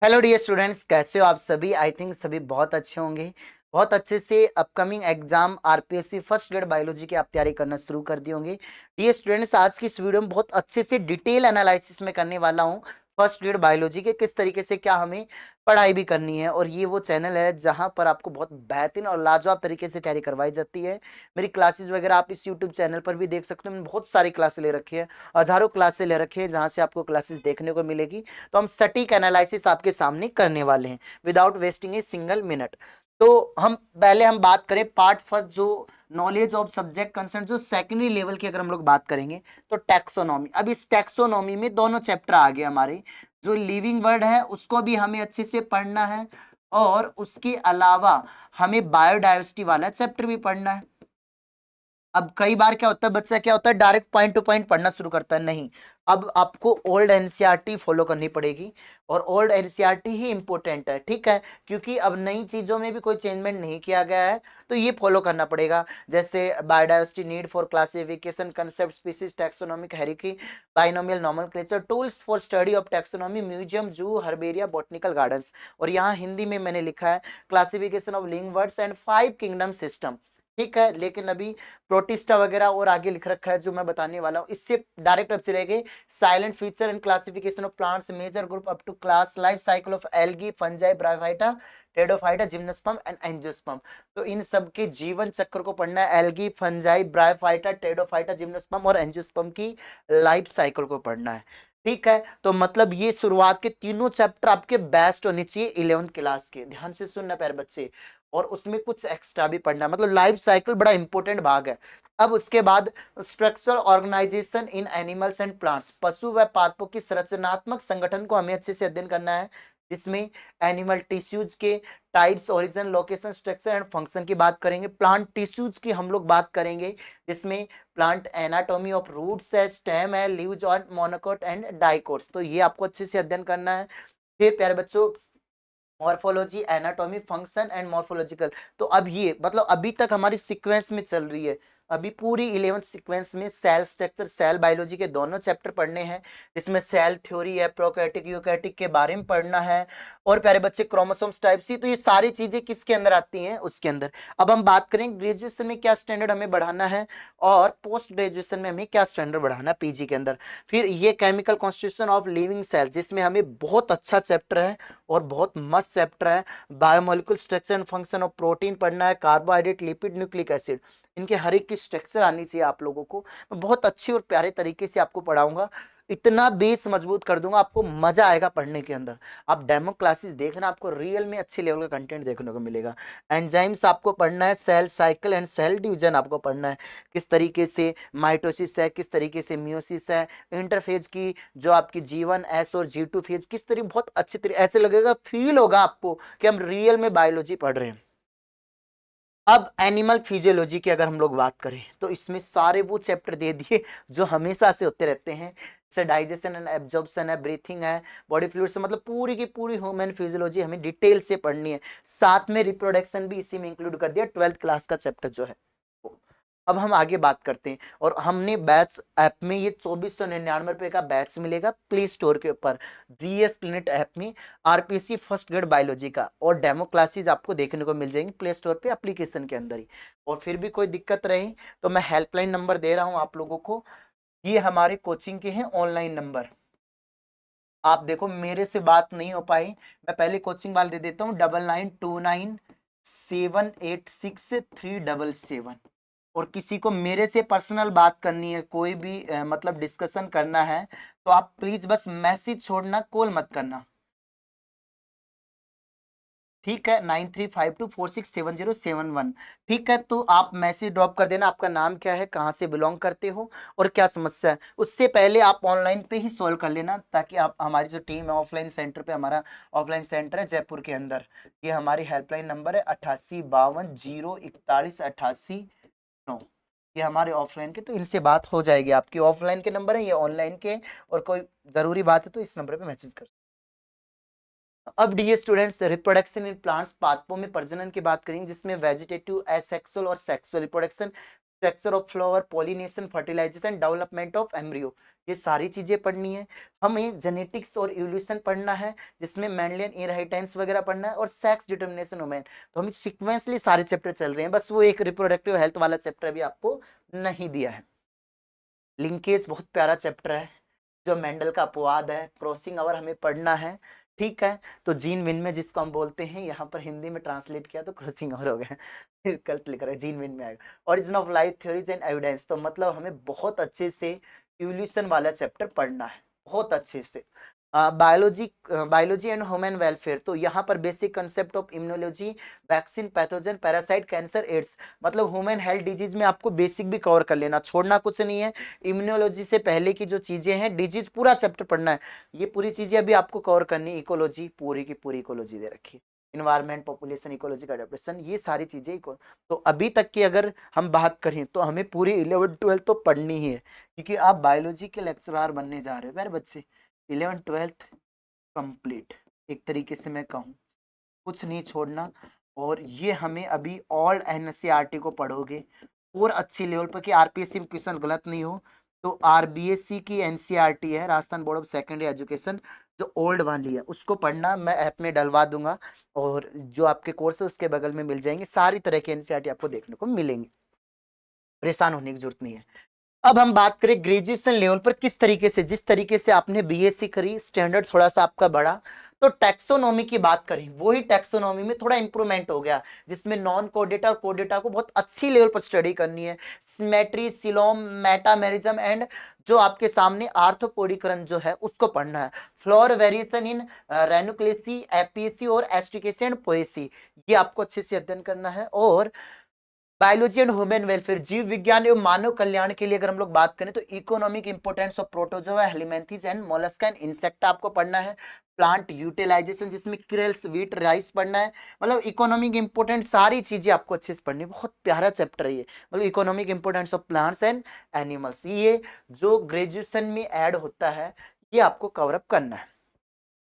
Hello dear students, कैसे हो आप सभी। आई थिंक सभी बहुत अच्छे होंगे। बहुत अच्छे से upcoming exam RPSC first grade biology की आप तैयारी करना शुरू कर दी होंगे। डियर स्टूडेंट्स, आज की इस वीडियो में बहुत अच्छे से डिटेल एनालिसिस में करने वाला हूँ फर्स्ट ग्रेड बायोलॉजी के किस तरीके से क्या हमें पढ़ाई भी करनी है। और ये वो चैनल है जहां पर आपको बहुत बेहतरीन और लाजवाब तरीके से तैयारी करवाई जाती है। मेरी क्लासेस वगैरह आप इस यूट्यूब चैनल पर भी देख सकते हो। मैंने बहुत सारी क्लासेस ले रखी है, हजारों क्लासेस ले रखी है जहां से आपको क्लासेस देखने को मिलेगी। तो हम सटीक एनालिसिस आपके सामने करने वाले हैं without wasting a single minute. तो हम बात करें पार्ट फर्स्ट, जो नॉलेज ऑफ सब्जेक्ट कंसर्न, जो सेकेंडरी लेवल की अगर हम लोग बात करेंगे तो टैक्सोनॉमी। अब इस टैक्सोनॉमी में दोनों चैप्टर आ गए हमारे। जो लिविंग वर्ड है उसको भी हमें अच्छे से पढ़ना है, और उसके अलावा हमें बायोडाइवर्सिटी वाला चैप्टर भी पढ़ना है। अब कई बार क्या होता है, बच्चा क्या होता है डायरेक्ट पॉइंट टू पॉइंट पढ़ना शुरू करता है। नहीं, अब आपको ओल्ड एनसीईआरटी फॉलो करनी पड़ेगी, और ओल्ड एनसीईआरटी ही इंपॉर्टेंट है, ठीक है। क्योंकि अब नई चीजों में भी कोई चेंजमेंट नहीं किया गया है, तो ये फॉलो करना पड़ेगा। जैसे biodiversity, need for classification, concept, species, taxonomic hierarchy, binomial nomenclature, tools for study of taxonomy, museum, जू, हर्बेरिया, बॉटनिकल गार्डन्स। और यहाँ हिंदी में मैंने लिखा है क्लासिफिकेशन ऑफ लिंग वर्ड्स एंड 5 किंगडम सिस्टम, ठीक है। लेकिन अभी प्रोटिस्टा वगैरह और आगे लिख रखा है जो मैं बताने वाला हूँ, इससे डायरेक्ट अब चले गए salient feature and classification of plants, major group up to class, life cycle of algae, fungi, bryophyta, pteridophyta, gymnosperm and angiosperm. तो इन सब के जीवन चक्र को पढ़ना है, algae, fungi, bryophyta, pteridophyta, gymnosperm और एंजियोस्पर्म की लाइफ साइकिल को पढ़ना है, ठीक है। तो मतलब ये शुरुआत के तीनों चैप्टर आपके बेस्ट होने चाहिए 11th क्लास के। ध्यान से सुनना प्यारे बच्चे, और उसमें कुछ एक्स्ट्रा भी पढ़ना है, मतलब लाइफ साइकिल बड़ा इंपॉर्टेंट भाग है। अब उसके बाद structural organisation in animals and plants, पशु व पादपों की संरचनात्मक संगठन को हमें अच्छे से अध्ययन करना है, जिसमें एनिमल टिश्यूज के types, origin, location, structure and function की बात करेंगे। प्लांट टिश्यूज की हम लोग बात करेंगे, जिसमें प्लांट एनाटॉमी ऑफ रूट्स है, स्टेम है, लीव्स और मोनोकोट एंड डाइकोट्स। तो ये आपको अच्छे से अध्ययन करना है। फिर प्यारे बच्चों, morphology, anatomy, function and morphological. तो अब ये मतलब अभी तक हमारी सीक्वेंस में चल रही है। अभी पूरी 11th सीक्वेंस में सेल स्ट्रक्चर, सेल बायोलॉजी के दोनों चैप्टर पढ़ने हैं, जिसमें सेल थ्योरी है, प्रोकैरियोटिक, यूकैरियोटिक के बारे में पढ़ना है। और प्यारे बच्चे क्रोमोसोम्स, टाइप सी, तो ये सारी चीजें किसके अंदर आती हैं, उसके अंदर। अब हम बात करें ग्रेजुएशन में क्या स्टैंडर्ड हमें बढ़ाना है, और पोस्ट ग्रेजुएशन में हमें क्या स्टैंडर्ड बढ़ाना है पीजी के अंदर। फिर ये chemical constitution of living cell, जिसमें हमें बहुत अच्छा चैप्टर है और बहुत मस्त चैप्टर है। Biomolecular structure and function of protein पढ़ना है, कार्बोहाइड्रेट, लिपिड, न्यूक्लिक एसिड, इनके हर एक की स्ट्रक्चर आनी चाहिए आप लोगों को। मैं बहुत अच्छे और प्यारे तरीके से आपको पढ़ाऊंगा, इतना बेस मजबूत कर दूंगा, आपको मजा आएगा पढ़ने के अंदर। आप डेमो क्लासेस देखना, आपको रियल में अच्छे लेवल का कंटेंट देखने को मिलेगा। एंजाइम्स आपको पढ़ना है, cell cycle and cell division आपको पढ़ना है, किस तरीके से माइटोसिस है, किस तरीके से मियोसिस है, इंटरफेज की जो आपकी G1 S और G2 फेज किस तरीके, बहुत अच्छे तरीके, ऐसे लगेगा, फील होगा आपको कि हम रियल में बायोलॉजी पढ़ रहे हैं। अब एनिमल फिजियोलॉजी की अगर हम लोग बात करें तो इसमें सारे वो चैप्टर दे दिए जो हमेशा से होते रहते हैं, जैसे डाइजेशन एंड एब्जॉर्प्शन है, ब्रीथिंग है, बॉडी फ्लूइड से, मतलब पूरी की पूरी ह्यूमन फिजियोलॉजी हमें डिटेल से पढ़नी है। साथ में रिप्रोडक्शन भी इसी में इंक्लूड कर दिया, 12th क्लास का चैप्टर जो है। अब हम आगे बात करते हैं, और हमने बैच ऐप में ये 2499 रुपए का बैच मिलेगा प्ले स्टोर के ऊपर, जीएस प्लेनेट ऐप में, आरपीसी फर्स्ट ग्रेड बायोलॉजी का, और डेमो क्लासेस आपको देखने को मिल जाएंगी प्ले स्टोर पे एप्लीकेशन के अंदर ही। और फिर भी कोई दिक्कत रही तो मैं हेल्पलाइन नंबर दे रहा हूं आप लोगों को, ये हमारे कोचिंग के हैं ऑनलाइन नंबर। आप देखो मेरे से बात नहीं हो पाई, मैं पहले कोचिंग वाले दे देता हूँ, 9929786377। और किसी को मेरे से पर्सनल बात करनी है, कोई भी मतलब डिस्कशन करना है, तो आप प्लीज बस मैसेज छोड़ना, कॉल मत करना, ठीक है। 9352467071, ठीक है। तो आप मैसेज ड्रॉप कर देना, आपका नाम क्या है, कहाँ से बिलोंग करते हो, और क्या समस्या है। उससे पहले आप ऑनलाइन पे ही सॉल्व कर लेना, ताकि आप, हमारी जो टीम है ऑफलाइन सेंटर पे, हमारा ऑफलाइन सेंटर है जयपुर के अंदर, ये हमारी हेल्पलाइन नंबर है 8852 04188 9, ये हमारे ऑफलाइन के, तो इनसे बात हो जाएगी आपकी। ऑफलाइन के नंबर है ये, ऑनलाइन के, और कोई जरूरी बात है तो इस नंबर पे मैसेज कर। अब dear students, reproduction in plants, पादपों में प्रजनन की बात करेंगे, जिसमें वेजिटेटिव, एसेक्सुअल और sexual reproduction, structure of flower, pollination, fertilisation, development of embryo, ये सारी चीजें पढ़नी है। हमें जेनेटिक्स और इवोल्यूशन पढ़ना है, जिसमें मैंडलियन इनहेरिटेंस वगैरह पढ़ना है, और सेक्स डिटर्मिनेशन वुमेन। तो हमें सीक्वेंसली सारे चैप्टर चल रहे हैं, बस वो एक रिप्रोडक्टिव हेल्थ वाला चैप्टर भी आपको नहीं दिया है। लिंकेज बहुत प्यारा चैप्टर है, जो मेंडल का अपवाद है। क्रॉसिंग ओवर हमें पढ़ना है, ठीक है। तो जीन विन में जिसको हम बोलते हैं, यहाँ पर हिंदी में ट्रांसलेट किया तो क्रॉसिंग ओवर हो गया गलत लिख रहा है, जीन विन में आएगा। Origin of life theories and evidence, तो मतलब हमें बहुत अच्छे से इवोल्यूशन वाला चैप्टर पढ़ना है, बहुत अच्छे से। बायोलॉजी एंड ह्यूमन वेलफेयर, तो यहाँ पर basic concept of immunology, vaccine, pathogen, parasite, cancer, AIDS, मतलब ह्यूमन हेल्थ डिजीज में आपको बेसिक भी कवर कर लेना, छोड़ना कुछ नहीं है। इम्यूनोलॉजी से पहले की जो चीजें हैं, डिजीज पूरा चैप्टर पढ़ना है, ये पूरी चीजें अभी आपको कवर करनी। इकोलॉजी, पूरी की पूरी इकोलॉजी दे रखी है, इन्वायरमेंट, पॉपुलेशन, इकोलॉजी का अडेप्टेशन, ये सारी चीजें तो अभी तक की अगर हम बात करें तो हमें पूरी 11th-12th तो पढ़नी ही है, क्योंकि आप बायोलॉजी के लेक्चरार बनने जा रहे हो मेरे बच्चे। 11th-12th कंप्लीट, एक तरीके से मैं कहूँ, कुछ नहीं छोड़ना। और ये हमें अभी ऑल एनसीईआरटी को पढ़ोगे और अच्छी लेवल पर, कि आरपीएससी में क्वेश्चन गलत नहीं हो। तो आरबीएससी की एनसीईआरटी है, Rajasthan board of secondary education, जो ओल्ड वाली है उसको पढ़ना, मैं ऐप में डलवा दूंगा, और जो आपके कोर्स है उसके बगल में मिल जाएंगे, सारी तरह की एनसीईआरटी आपको देखने को मिलेंगी, परेशान होने की जरूरत नहीं है। अब हम बात करें ग्रेजुएशन लेवल पर किस तरीके से, जिस तरीके से आपने बीएससी करी, स्टैंडर्ड थोड़ा सा आपका बढ़ा, तो टैक्सोनॉमी की बात करें, वही टैक्सोनॉमी में थोड़ा इंप्रूवमेंट हो गया, जिसमें नॉन कोडेटा और कोडेटा को बहुत अच्छी लेवल पर स्टडी करनी है। सिमेट्री, सिलोम, मेटामेरिज्म एंड जो आपके सामने आर्थोपोडिकरण जो है उसको पढ़ना है। फ्लोर वेरिएशन इन रेनुक्लेसी, एपीएसी और एस्टिकेसी एंड पोएसी, ये आपको अच्छे से अध्ययन करना है। और बायोलॉजी एंड ह्यूमन वेलफेयर, जीव विज्ञान एवं मानव कल्याण के लिए अगर हम लोग बात करें तो economic importance of protozoa, helminthes and mollusca and insecta आपको पढ़ना है। प्लांट यूटिलाइजेशन, जिसमें क्रेल्स, व्हीट, राइस पढ़ना है। मतलब इकोनॉमिक इंपोर्टेंट सारी चीजें आपको अच्छे से पढ़नी है, बहुत प्यारा चैप्टर है ये। मतलब economic importance of plants and animals, ये जो ग्रेजुएशन में ऐड होता है, ये आपको कवर अप करना है।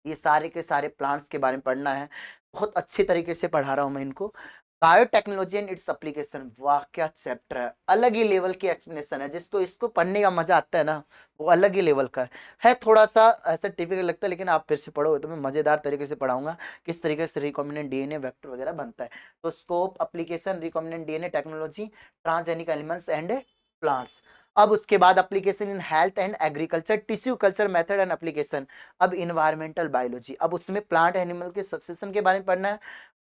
ये सारे के सारे प्लांट्स के बारे में पढ़ना है, बहुत अच्छे तरीके से पढ़ा रहा हूं मैं इनको। बायोटेक्नोलॉजी एंड इट्स एप्लीकेशन, वाह क्या चैप्टर है, अलग ही लेवल की एक्सप्लेनेशन है, जिसको इसको पढ़ने का मजा आता है ना, वो अलग ही लेवल का है। थोड़ा सा ऐसा टिपिकल लगता है, लेकिन आप फिर से पढ़ोगे तो मैं मजेदार तरीके से पढ़ाऊंगा, किस तरीके से रिकॉम्बिनेंट डीएनए वेक्टर वगैरह बनता है। तो scope, application, recombinant DNA technology, transgenic elements and plants. अब उसके बाद application in health and agriculture, tissue culture method and application. अब इन्वायरमेंटल बायोलॉजी, अब उसमें प्लांट एनिमल के सक्सेशन के बारे में पढ़ना है।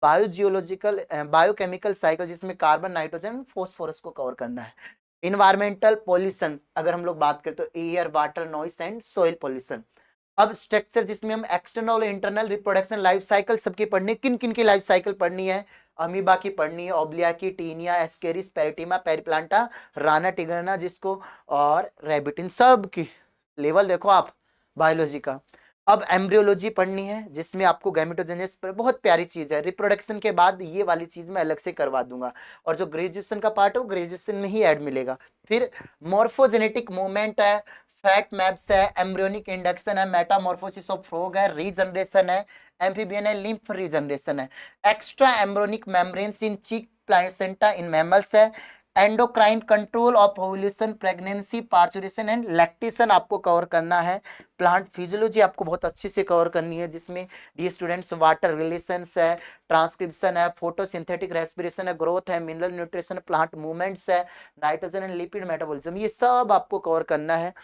बायोजियोलॉजिकल, बायोकेमिकल साइकिल, जिसमें कार्बन, नाइट्रोजन, फॉस्फोरस को कवर करना है। इन्वायरमेंटल पॉल्यूशन, अगर हम लोग बात करें तो air, water, noise and soil pollution. अब स्ट्रक्चर, जिसमें हम एक्सटर्नल और इंटरनल रिप्रोडक्शन लाइफ साइकिल सबकी पढ़नी, किन किन की लाइफ साइकिल पढ़नी है, अमीबा की पढ़नी है, ओब्लिया की, टीनिया, एस्केरिस, पेरिटीमा, पेरिप्लांटा, राना, टिग्राना जिसको, और रेबिटिन, सब की लेवल देखो आप बायोलॉजी का। अब एम्ब्रियोलॉजी पढ़नी है, जिसमें आपको गैमेटोजेनेसिस पर, बहुत प्यारी चीज है, रिप्रोडक्शन के बाद ये वाली चीज मैं अलग से करवा दूंगा। और जो ग्रेजुएशन का पार्ट है वो ग्रेजुएशन में ही ऐड मिलेगा। फिर मॉर्फोजेनेटिक मूवमेंट है, फैट मैप्स है, एम्ब्रियोनिक इंडक्शन है, मेटामॉर्फोसिस ऑफ फ्रॉग है, रीजनरेशन है, एम्फीबियन है, लिम्फ रीजनरेशन है, extra embryonic membranes in chick placenta in mammals है, endocrine control of ovulation, pregnancy, parturition and lactation आपको कवर करना है। प्लांट फिजियोलॉजी आपको बहुत अच्छे से कवर करनी है, जिसमें डी स्टूडेंट्स वाटर रिलेशंस है, ट्रांसक्रिप्शन है, फोटोसिंथेटिक रेस्पिरेशन है, ग्रोथ है, मिनरल न्यूट्रिशन, प्लांट मूवमेंट्स है, नाइट्रोजन एंड लिपिड मेटाबॉलिज्म, ये सब आपको कवर करना है।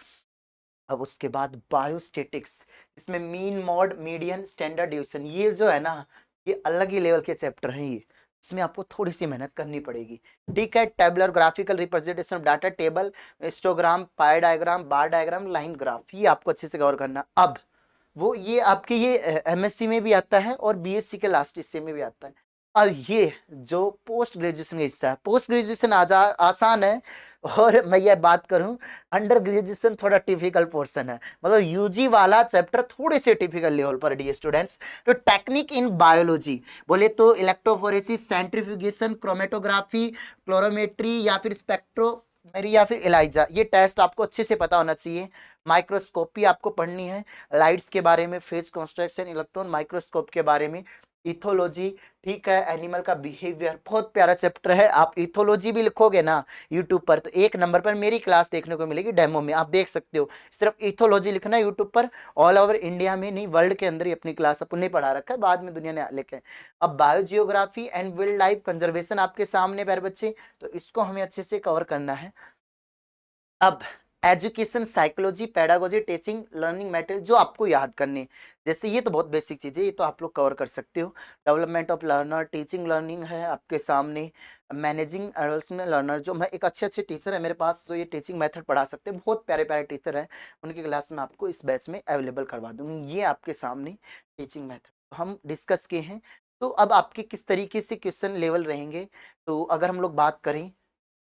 अब उसके बाद बायोस्टेटिक्स, इसमें mean, mod, median, standard division, ये जो है ना, ये अलग ही लेवल के चैप्टर हैं ये, इसमें आपको थोड़ी सी मेहनत करनी पड़ेगी, ठीक है। Tabular graphical representation of data, table, histogram, pi diagram, bar diagram, line graph, ये आपको अच्छे से कवर करना। अब वो ये आपके ये एमएससी में भी आता है और बीएससी के लास्ट हिस्से में भी आता है। अब ये जो पोस्ट ग्रेजुएशन का हिस्सा है, पोस्ट ग्रेजुएशन आसान है, और मैं ये बात करूं अंडर ग्रेजुएशन थोड़ा टिपिकल पोर्शन है, मतलब यूजी वाला चैप्टर थोड़े से टिपिकल लेवल पर डी स्टूडेंट्स। तो टेक्निक इन बायोलॉजी बोले तो इलेक्ट्रोफोरेसिस, सेंट्रीफ्यूगेशन, क्रोमेटोग्राफी, क्लोरोमेट्री या फिर स्पेक्ट्रोमेरी या फिर एलाइजा, ये टेस्ट आपको अच्छे से पता होना चाहिए। माइक्रोस्कोपी आपको पढ़नी है, लाइट्स के बारे में, फेज कंस्ट्रक्शन, इलेक्ट्रॉन माइक्रोस्कोप के बारे में, इथोलॉजी, ठीक है, एनिमल का बिहेवियर, बहुत प्यारा चैप्टर है। आप इथोलॉजी भी लिखोगे ना यूट्यूब पर तो 1 नंबर पर मेरी क्लास देखने को मिलेगी, डेमो में आप देख सकते हो। सिर्फ इथोलॉजी लिखना यूट्यूब पर, ऑल ओवर इंडिया में नहीं, वर्ल्ड के अंदर ही अपनी क्लास अपन ने पढ़ा रखा है, बाद में दुनिया ने लेके। अब biogeography and wild life conservation आपके सामने प्यारे बच्चे, तो इसको हमें अच्छे से कवर करना है। अब education psychology pedagogy teaching learning material जो आपको याद करने, जैसे ये तो बहुत बेसिक चीज़ है, ये तो आप लोग कवर कर सकते हो। Development of learner, teaching learning है आपके सामने, मैनेजिंग एडल्ट लर्नर, जो मैं एक अच्छे अच्छे टीचर है मेरे पास जो ये टीचिंग मेथड पढ़ा सकते हैं, बहुत प्यारे प्यारे टीचर हैं, उनकी क्लास में आपको इस बैच में अवेलेबल करवा दूंगी। ये आपके सामने टीचिंग मेथड हम डिस्कस किए हैं। तो अब आपके किस तरीके से क्वेश्चन लेवल रहेंगे, तो अगर हम लोग बात करें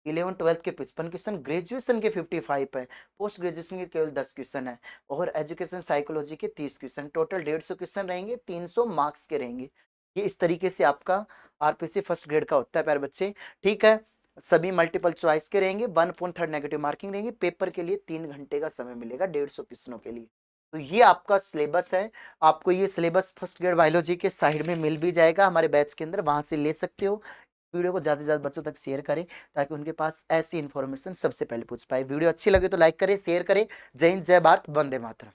11th-12th के 55 क्वेश्चन, ग्रेजुएशन के 55 है, पोस्ट ग्रेजुएशन के केवल 10 क्वेश्चन है, और एजुकेशन साइकोलॉजी के 30 क्वेश्चन, टोटल 150 क्वेश्चन रहेंगे, 300 मार्क्स के रहेंगे। ये इस तरीके से आपका आरपीसी फर्स्ट ग्रेड का होता है प्यारे बच्चे, ठीक है। सभी मल्टीपल चॉइस के रहेंगे, 1/3 नेगेटिव मार्किंग रहेंगे, पेपर के लिए 3 घंटे का समय मिलेगा 150 क्वेश्चनों के लिए। तो ये आपका सिलेबस है, आपको ये सिलेबस फर्स्ट ग्रेड बायोलॉजी के साइड में मिल भी जाएगा हमारे बैच के अंदर, वहां से ले सकते हो। वीडियो को ज़्यादा से ज़्यादा बच्चों तक शेयर करें ताकि उनके पास ऐसी इन्फॉर्मेशन सबसे पहले पूछ पाए। वीडियो अच्छी लगे तो लाइक करें, शेयर करें। जय हिंद, जय भारत, वंदे मातरम।